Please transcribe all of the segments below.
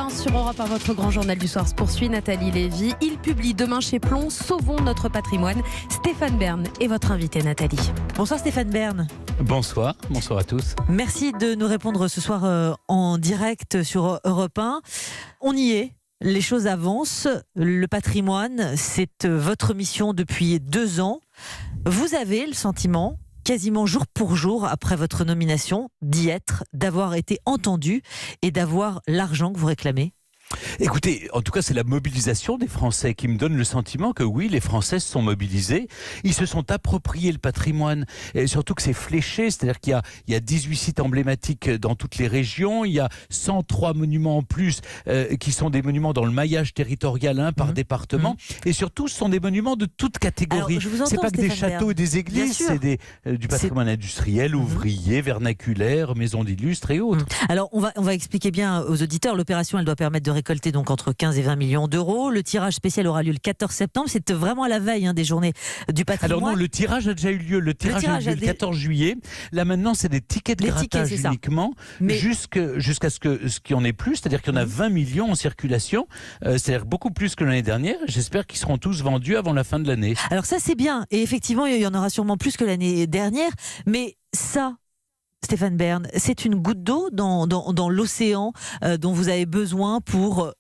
20 sur Europe 1, votre grand journal du soir se poursuit. Nathalie Lévy, il publie demain chez Plon Sauvons notre patrimoine. Stéphane Bern est votre invité, Nathalie. Bonsoir Stéphane Bern. Bonsoir à tous. Merci de nous répondre ce soir en direct sur Europe 1. On y est. Les choses avancent. Le patrimoine, c'est votre mission depuis 2 ans. Vous avez le sentiment, quasiment jour pour jour après votre nomination, d'y être, d'avoir été entendu et d'avoir l'argent que vous réclamez? Écoutez, en tout cas, c'est la mobilisation des Français qui me donne le sentiment que oui, les Français se sont mobilisés. Ils se sont appropriés le patrimoine, et surtout que c'est fléché, c'est-à-dire qu'il y a 18 sites emblématiques dans toutes les régions, il y a 103 monuments en plus qui sont des monuments dans le maillage territorial par département, et surtout ce sont des monuments de toute catégorie. C'est pas que des châteaux et des églises, c'est du patrimoine industriel, ouvrier, vernaculaire, maisons d'illustres et autres. Alors on va expliquer bien aux auditeurs, l'opération elle doit permettre de récolter donc entre 15 et 20 millions d'euros. Le tirage spécial aura lieu le 14 septembre. C'est vraiment à la veille des journées du patrimoine. Alors non, le tirage a déjà eu lieu. Le tirage a eu lieu le 14 juillet. Là maintenant, c'est des tickets de grattage uniquement, jusqu'à ce qu'il y en ait plus. C'est-à-dire qu'il y en a 20 millions en circulation. C'est-à-dire beaucoup plus que l'année dernière. J'espère qu'ils seront tous vendus avant la fin de l'année. Alors ça, c'est bien. Et effectivement, il y en aura sûrement plus que l'année dernière. Mais ça, Stéphane Bern, c'est une goutte d'eau dans l'océan dont vous avez besoin pour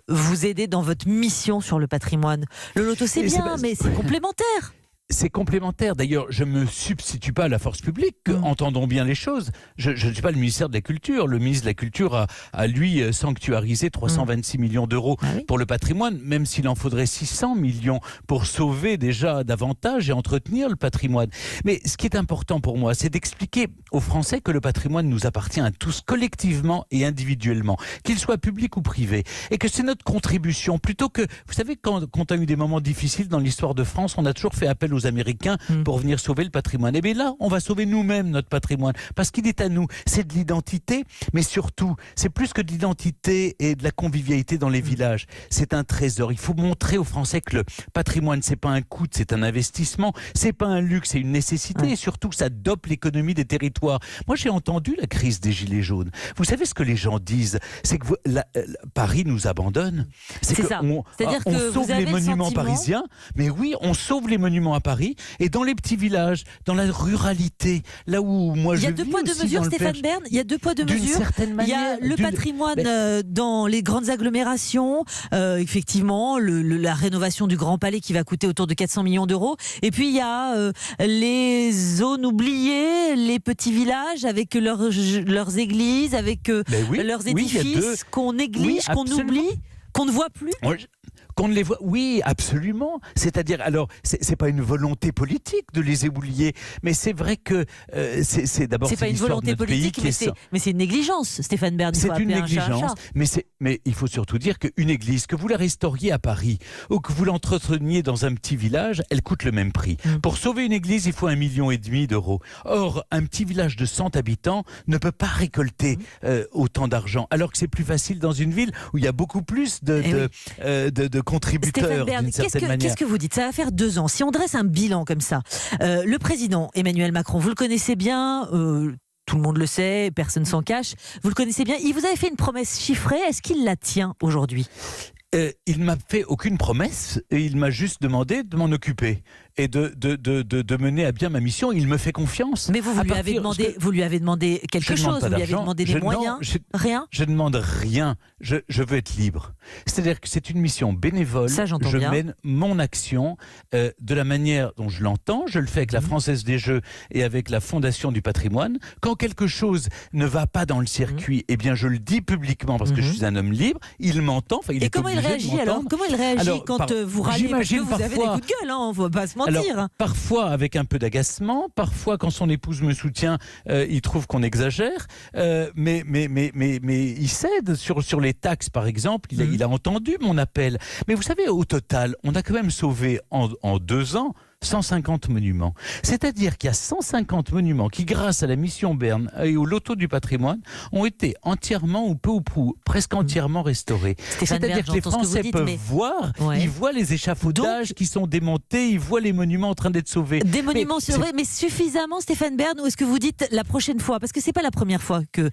vous aider dans votre mission sur le patrimoine. Le loto, c'est bien, mais c'est complémentaire. C'est complémentaire. D'ailleurs, je ne me substitue pas à la force publique. Entendons bien les choses. Je ne suis pas le ministère de la Culture. Le ministre de la Culture a lui, sanctuarisé 326 millions d'euros pour le patrimoine, même s'il en faudrait 600 millions pour sauver déjà davantage et entretenir le patrimoine. Mais ce qui est important pour moi, c'est d'expliquer aux Français que le patrimoine nous appartient à tous, collectivement et individuellement, qu'il soit public ou privé, et que c'est notre contribution. Plutôt que, vous savez, quand on a eu des moments difficiles dans l'histoire de France, on a toujours fait appel aux Américains pour venir sauver le patrimoine. Et bien là, on va sauver nous-mêmes notre patrimoine, parce qu'il est à nous. C'est de l'identité, mais surtout, c'est plus que de l'identité et de la convivialité dans les villages. C'est un trésor. Il faut montrer aux Français que le patrimoine, c'est pas un coût, c'est un investissement, c'est pas un luxe, c'est une nécessité, et surtout que ça dope l'économie des territoires. Moi, j'ai entendu la crise des Gilets jaunes. Vous savez ce que les gens disent? C'est que Paris nous abandonne. C'est ça. C'est-à-dire que on sauve les monuments parisiens, mais oui, on sauve les monuments à Paris, et dans les petits villages, dans la ruralité, là où moi je vis. Il y a 2 poids 2 mesures, Stéphane Bern. Il y a 2 poids 2 mesures. Il y a le patrimoine dans les grandes agglomérations, effectivement, la rénovation du Grand Palais qui va coûter autour de 400 millions d'euros. Et puis il y a les zones oubliées, les petits villages avec leurs églises, avec leurs édifices qu'on néglige, qu'on oublie, qu'on ne voit plus. Qu'on ne les voit, oui, absolument. C'est-à-dire, alors, c'est pas une volonté politique de les oublier, mais c'est vrai que c'est d'abord c'est pas une volonté politique, mais c'est une négligence, Stéphane Bern. C'est une négligence, mais il faut surtout dire qu'une église, que vous la restauriez à Paris ou que vous l'entreteniez dans un petit village, elle coûte le même prix. Pour sauver une église, il faut 1,5 million d'euros. Or, un petit village de 100 habitants ne peut pas récolter autant d'argent, alors que c'est plus facile dans une ville où il y a beaucoup plus de contributeurs, d'une certaine manière. Qu'est-ce que vous dites? Ça va faire 2 ans. Si on dresse un bilan comme ça, le président Emmanuel Macron, vous le connaissez bien, tout le monde le sait, personne s'en cache, vous le connaissez bien, il vous avait fait une promesse chiffrée, est-ce qu'il la tient aujourd'hui? Il ne m'a fait aucune promesse, et il m'a juste demandé de m'en occuper et de mener à bien ma mission. Il me fait confiance. Mais vous lui avez demandé quelque chose, vous lui avez demandé des moyens, rien. Je ne demande rien, je veux être libre. C'est-à-dire que c'est une mission bénévole. Ça, j'entends je bien. mène mon action de la manière dont je l'entends. Je le fais avec la Française des Jeux et avec la Fondation du patrimoine. Quand quelque chose ne va pas dans le circuit, eh bien je le dis publiquement parce que je suis un homme libre. Il m'entend. Et comment il réagit alors? Comment il réagit quand vous râlez? Parce que vous avez des coups de gueule, on ne va pas se mentir. Alors, parfois avec un peu d'agacement, parfois quand son épouse me soutient, il trouve qu'on exagère, mais il cède sur les taxes par exemple, il a entendu mon appel. Mais vous savez, au total, on a quand même sauvé en 2 ans 150 monuments. C'est-à-dire qu'il y a 150 monuments qui, grâce à la mission Bern et au loto du patrimoine, ont été entièrement ou peu ou prou, presque entièrement restaurés. C'est-à-dire que les Français peuvent voir, ils voient les échafaudages qui sont démontés, ils voient les monuments en train d'être sauvés. Des monuments sauvés, mais suffisamment, Stéphane Bern, ou est-ce que vous dites la prochaine fois, parce que c'est pas la première fois que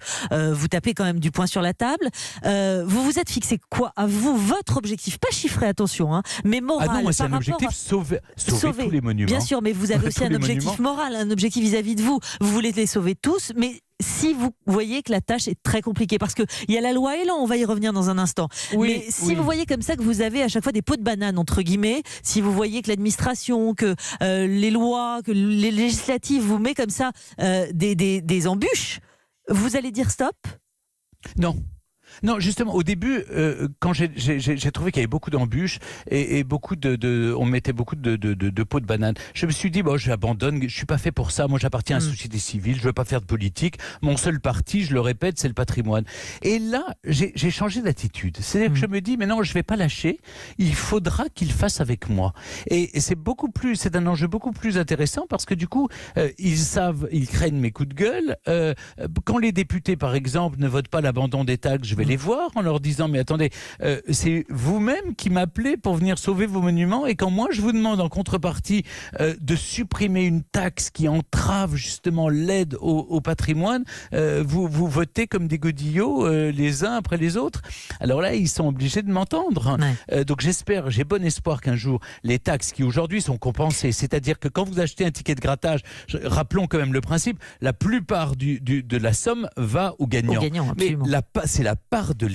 vous tapez quand même du poing sur la table, vous vous êtes fixé quoi à vous, votre objectif, pas chiffré, attention, hein, mais moral. Ah non, moi c'est un objectif, sauver tous les monuments. Bien sûr, mais vous avez aussi un objectif moral, un objectif vis-à-vis de vous. Vous voulez les sauver tous, mais si vous voyez que la tâche est très compliquée, parce qu'il y a la loi Elan, on va y revenir dans un instant. Mais si vous voyez comme ça que vous avez à chaque fois des pots de banane, entre guillemets, si vous voyez que l'administration, que les lois, que les législatives vous met comme ça des embûches, vous allez dire stop ? Non. Non, justement, au début, quand j'ai trouvé qu'il y avait beaucoup d'embûches et beaucoup on mettait beaucoup de pots de banane, je me suis dit, bon, j'abandonne, je suis pas fait pour ça. Moi, j'appartiens à la société civile, je veux pas faire de politique. Mon seul parti, je le répète, c'est le patrimoine. Et là, j'ai changé d'attitude. C'est-à-dire que je me dis, mais non, je vais pas lâcher. Il faudra qu'il fasse avec moi. Et c'est un enjeu beaucoup plus intéressant parce que du coup, ils craignent mes coups de gueule. Quand les députés, par exemple, ne votent pas l'abandon des taxes, je vais les voir en leur disant mais attendez, c'est vous-même qui m'appelez pour venir sauver vos monuments et quand moi je vous demande en contrepartie de supprimer une taxe qui entrave justement l'aide au patrimoine, vous votez comme des godillots les uns après les autres. Alors là ils sont obligés de m'entendre. Donc j'ai bon espoir qu'un jour les taxes qui aujourd'hui sont compensées, c'est-à-dire que quand vous achetez un ticket de grattage, rappelons quand même le principe, la plupart de la somme va aux gagnants. Mais c'est la part de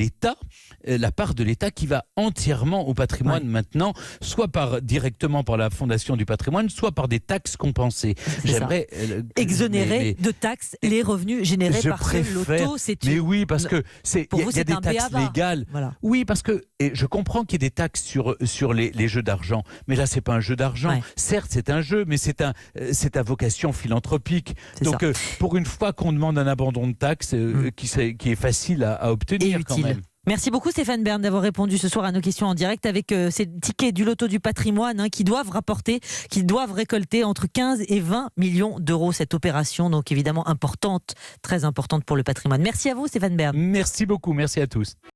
l'État qui va entièrement au patrimoine maintenant, soit directement par la Fondation du patrimoine, soit par des taxes compensées. J'aimerais exonérer de taxes les revenus générés par ce loto. Mais oui, parce que il y a des taxes légales. Voilà. Oui, parce que je comprends qu'il y ait des taxes sur les jeux d'argent, mais là c'est pas un jeu d'argent. Certes, c'est un jeu, mais c'est à vocation philanthropique. Donc pour une fois qu'on demande un abandon de taxes qui est facile à obtenir. Quand même. Merci beaucoup Stéphane Bern d'avoir répondu ce soir à nos questions en direct avec ces tickets du loto du patrimoine qui doivent récolter entre 15 et 20 millions d'euros cette opération, donc évidemment importante, très importante pour le patrimoine. Merci à vous Stéphane Bern. Merci beaucoup, merci à tous.